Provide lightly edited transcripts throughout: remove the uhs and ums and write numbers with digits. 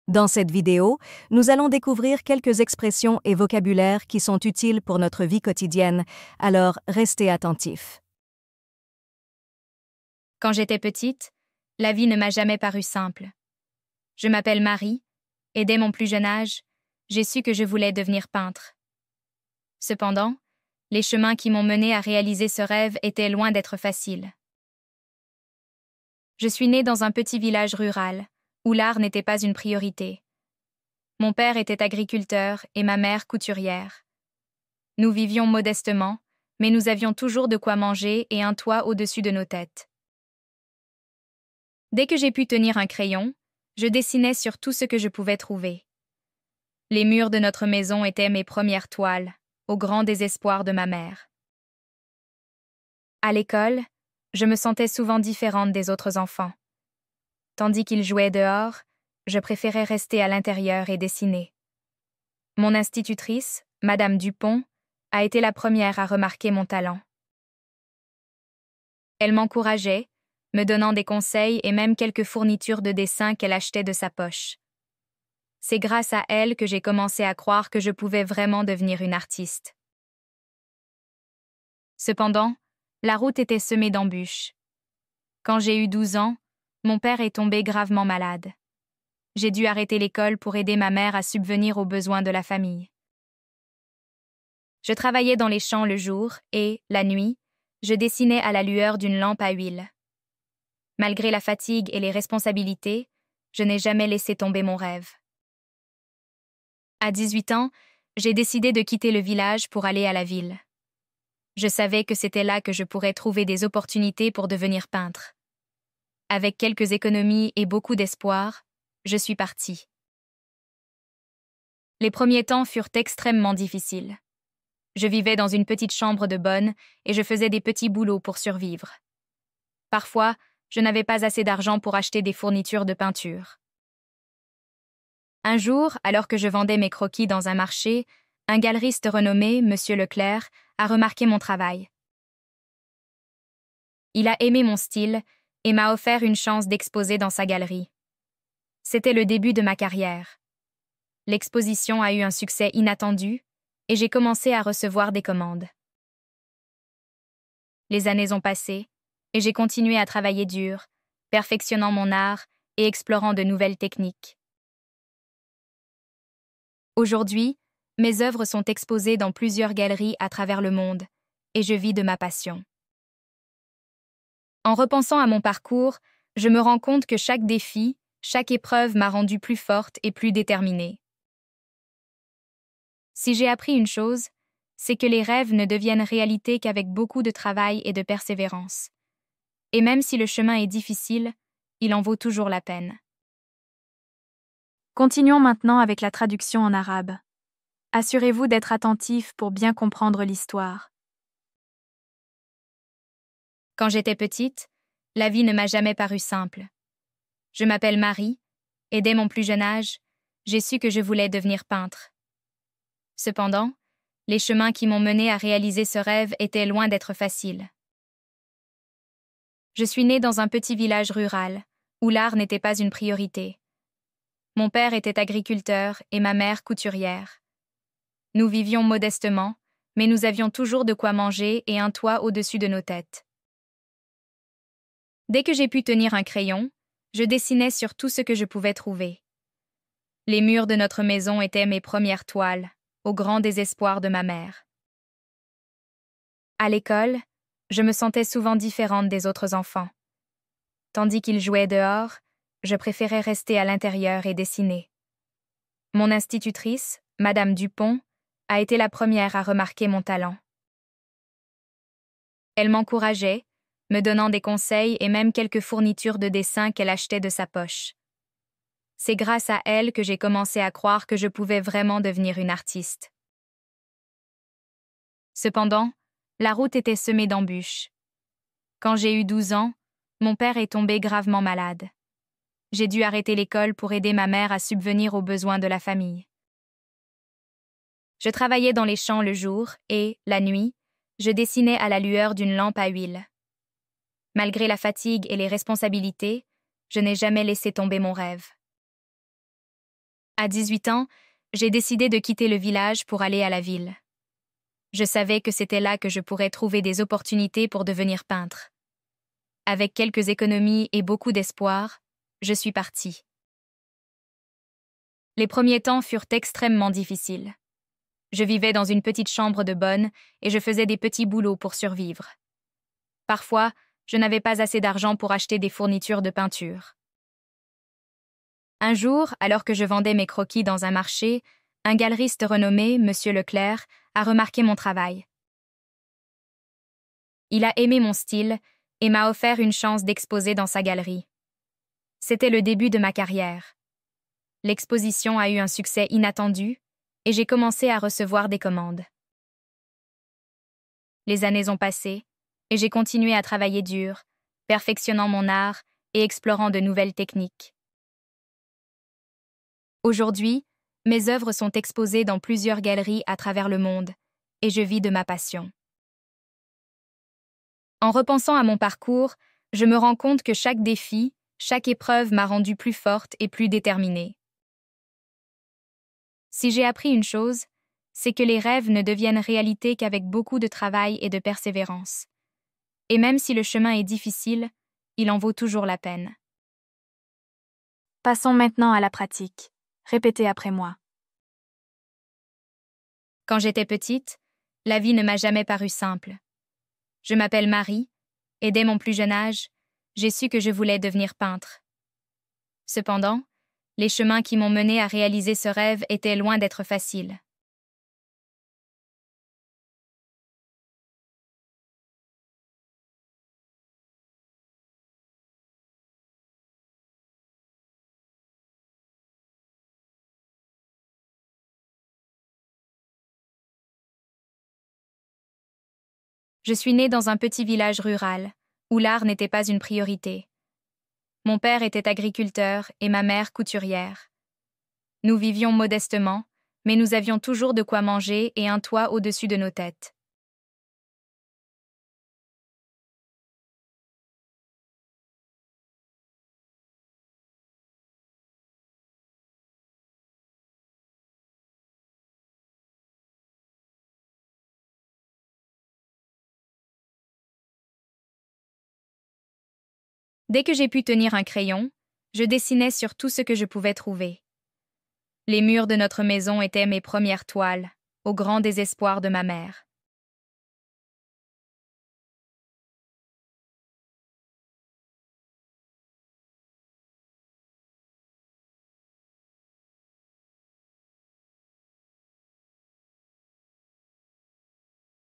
Dans cette vidéo, nous allons découvrir quelques expressions et vocabulaires qui sont utiles pour notre vie quotidienne, alors restez attentifs. Quand j'étais petite, la vie ne m'a jamais paru simple. Je m'appelle Marie, et dès mon plus jeune âge, j'ai su que je voulais devenir peintre. Cependant, les chemins qui m'ont menée à réaliser ce rêve étaient loin d'être faciles. Je suis née dans un petit village rural, où l'art n'était pas une priorité. Mon père était agriculteur et ma mère couturière. Nous vivions modestement, mais nous avions toujours de quoi manger et un toit au-dessus de nos têtes. Dès que j'ai pu tenir un crayon, je dessinais sur tout ce que je pouvais trouver. Les murs de notre maison étaient mes premières toiles, au grand désespoir de ma mère. À l'école, je me sentais souvent différente des autres enfants. Tandis qu'ils jouaient dehors, je préférais rester à l'intérieur et dessiner. Mon institutrice, Madame Dupont, a été la première à remarquer mon talent. Elle m'encourageait, me donnant des conseils et même quelques fournitures de dessin qu'elle achetait de sa poche. C'est grâce à elle que j'ai commencé à croire que je pouvais vraiment devenir une artiste. Cependant, la route était semée d'embûches. Quand j'ai eu 12 ans, mon père est tombé gravement malade. J'ai dû arrêter l'école pour aider ma mère à subvenir aux besoins de la famille. Je travaillais dans les champs le jour et, la nuit, je dessinais à la lueur d'une lampe à huile. Malgré la fatigue et les responsabilités, je n'ai jamais laissé tomber mon rêve. À 18 ans, j'ai décidé de quitter le village pour aller à la ville. Je savais que c'était là que je pourrais trouver des opportunités pour devenir peintre. Avec quelques économies et beaucoup d'espoir, je suis partie. Les premiers temps furent extrêmement difficiles. Je vivais dans une petite chambre de bonne et je faisais des petits boulots pour survivre. Parfois, je n'avais pas assez d'argent pour acheter des fournitures de peinture. Un jour, alors que je vendais mes croquis dans un marché, un galeriste renommé, Monsieur Leclerc, a remarqué mon travail. Il a aimé mon style et m'a offert une chance d'exposer dans sa galerie. C'était le début de ma carrière. L'exposition a eu un succès inattendu et j'ai commencé à recevoir des commandes. Les années ont passé et j'ai continué à travailler dur, perfectionnant mon art et explorant de nouvelles techniques. Aujourd'hui, mes œuvres sont exposées dans plusieurs galeries à travers le monde et je vis de ma passion. En repensant à mon parcours, je me rends compte que chaque défi, chaque épreuve m'a rendue plus forte et plus déterminée. Si j'ai appris une chose, c'est que les rêves ne deviennent réalité qu'avec beaucoup de travail et de persévérance. Et même si le chemin est difficile, il en vaut toujours la peine. Continuons maintenant avec la traduction en arabe. Assurez-vous d'être attentif pour bien comprendre l'histoire. Quand j'étais petite, la vie ne m'a jamais paru simple. Je m'appelle Marie, et dès mon plus jeune âge, j'ai su que je voulais devenir peintre. Cependant, les chemins qui m'ont menée à réaliser ce rêve étaient loin d'être faciles. Je suis née dans un petit village rural, où l'art n'était pas une priorité. Mon père était agriculteur et ma mère couturière. Nous vivions modestement, mais nous avions toujours de quoi manger et un toit au-dessus de nos têtes. Dès que j'ai pu tenir un crayon, je dessinais sur tout ce que je pouvais trouver. Les murs de notre maison étaient mes premières toiles, au grand désespoir de ma mère. À l'école, je me sentais souvent différente des autres enfants. Tandis qu'ils jouaient dehors, je préférais rester à l'intérieur et dessiner. Mon institutrice, Madame Dupont, a été la première à remarquer mon talent. Elle m'encourageait, me donnant des conseils et même quelques fournitures de dessin qu'elle achetait de sa poche. C'est grâce à elle que j'ai commencé à croire que je pouvais vraiment devenir une artiste. Cependant, la route était semée d'embûches. Quand j'ai eu 12 ans, mon père est tombé gravement malade. J'ai dû arrêter l'école pour aider ma mère à subvenir aux besoins de la famille. Je travaillais dans les champs le jour et, la nuit, je dessinais à la lueur d'une lampe à huile. Malgré la fatigue et les responsabilités, je n'ai jamais laissé tomber mon rêve. À 18 ans, j'ai décidé de quitter le village pour aller à la ville. Je savais que c'était là que je pourrais trouver des opportunités pour devenir peintre. Avec quelques économies et beaucoup d'espoir, je suis partie. Les premiers temps furent extrêmement difficiles. Je vivais dans une petite chambre de bonne et je faisais des petits boulots pour survivre. Parfois, je n'avais pas assez d'argent pour acheter des fournitures de peinture. Un jour, alors que je vendais mes croquis dans un marché, un galeriste renommé, Monsieur Leclerc, a remarqué mon travail. Il a aimé mon style et m'a offert une chance d'exposer dans sa galerie. C'était le début de ma carrière. L'exposition a eu un succès inattendu et j'ai commencé à recevoir des commandes. Les années ont passé et j'ai continué à travailler dur, perfectionnant mon art et explorant de nouvelles techniques. Aujourd'hui, mes œuvres sont exposées dans plusieurs galeries à travers le monde et je vis de ma passion. En repensant à mon parcours, je me rends compte que chaque défi, chaque épreuve m'a rendue plus forte et plus déterminée. Si j'ai appris une chose, c'est que les rêves ne deviennent réalité qu'avec beaucoup de travail et de persévérance. Et même si le chemin est difficile, il en vaut toujours la peine. Passons maintenant à la pratique. Répétez après moi. Quand j'étais petite, la vie ne m'a jamais paru simple. Je m'appelle Marie, et dès mon plus jeune âge, j'ai su que je voulais devenir peintre. Cependant, les chemins qui m'ont menée à réaliser ce rêve étaient loin d'être faciles. Je suis née dans un petit village rural, où l'art n'était pas une priorité. Mon père était agriculteur et ma mère couturière. Nous vivions modestement, mais nous avions toujours de quoi manger et un toit au-dessus de nos têtes. Dès que j'ai pu tenir un crayon, je dessinais sur tout ce que je pouvais trouver. Les murs de notre maison étaient mes premières toiles, au grand désespoir de ma mère.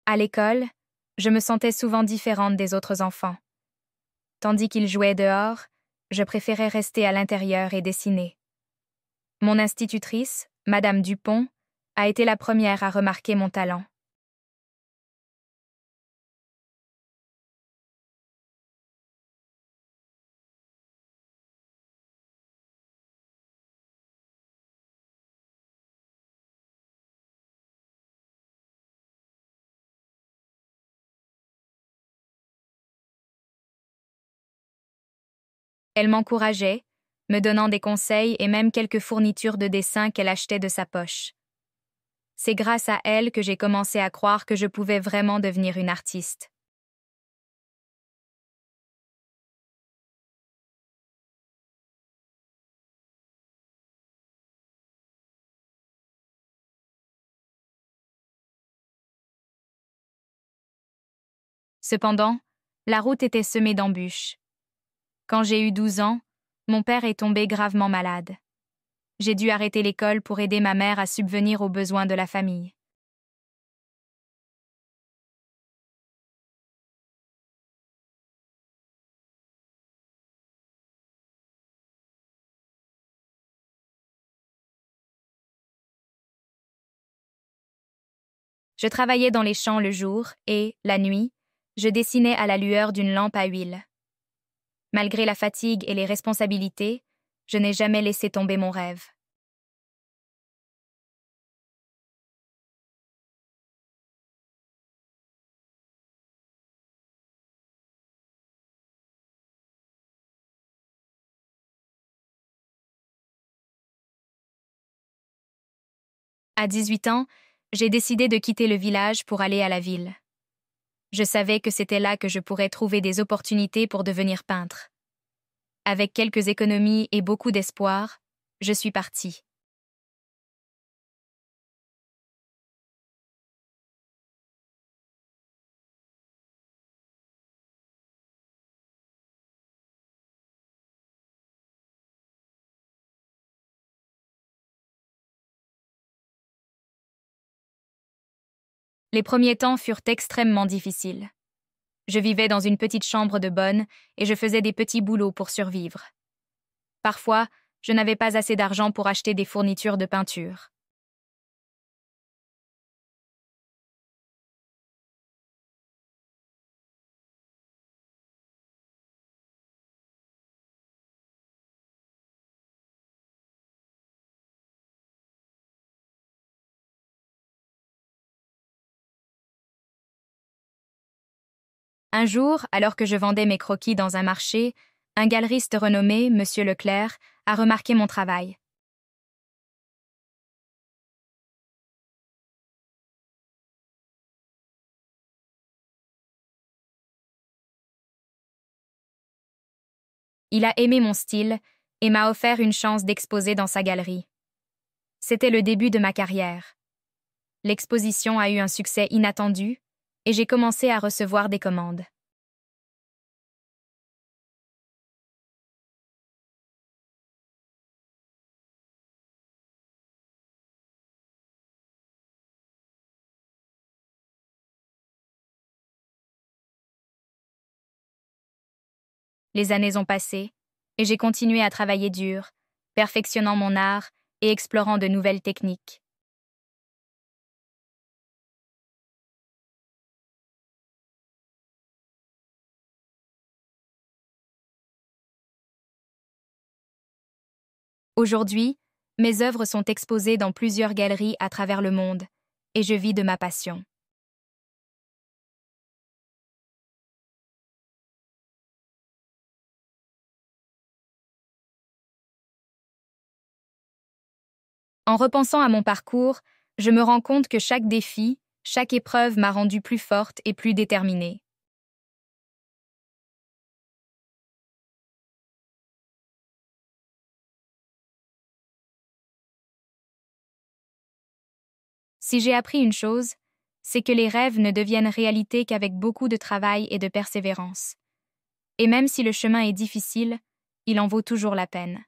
À l'école, je me sentais souvent différente des autres enfants. Tandis qu'ils jouaient dehors, je préférais rester à l'intérieur et dessiner. Mon institutrice, Madame Dupont, a été la première à remarquer mon talent. Elle m'encourageait, me donnant des conseils et même quelques fournitures de dessin qu'elle achetait de sa poche. C'est grâce à elle que j'ai commencé à croire que je pouvais vraiment devenir une artiste. Cependant, la route était semée d'embûches. Quand j'ai eu 12 ans, mon père est tombé gravement malade. J'ai dû arrêter l'école pour aider ma mère à subvenir aux besoins de la famille. Je travaillais dans les champs le jour et, la nuit, je dessinais à la lueur d'une lampe à huile. Malgré la fatigue et les responsabilités, je n'ai jamais laissé tomber mon rêve. À 18 ans, j'ai décidé de quitter le village pour aller à la ville. Je savais que c'était là que je pourrais trouver des opportunités pour devenir peintre. Avec quelques économies et beaucoup d'espoir, je suis partie. Les premiers temps furent extrêmement difficiles. Je vivais dans une petite chambre de bonne et je faisais des petits boulots pour survivre. Parfois, je n'avais pas assez d'argent pour acheter des fournitures de peinture. Un jour, alors que je vendais mes croquis dans un marché, un galeriste renommé, Monsieur Leclerc, a remarqué mon travail. Il a aimé mon style et m'a offert une chance d'exposer dans sa galerie. C'était le début de ma carrière. L'exposition a eu un succès inattendu et j'ai commencé à recevoir des commandes. Les années ont passé et j'ai continué à travailler dur, perfectionnant mon art et explorant de nouvelles techniques. Aujourd'hui, mes œuvres sont exposées dans plusieurs galeries à travers le monde et je vis de ma passion. En repensant à mon parcours, je me rends compte que chaque défi, chaque épreuve m'a rendue plus forte et plus déterminée. Si j'ai appris une chose, c'est que les rêves ne deviennent réalité qu'avec beaucoup de travail et de persévérance. Et même si le chemin est difficile, il en vaut toujours la peine.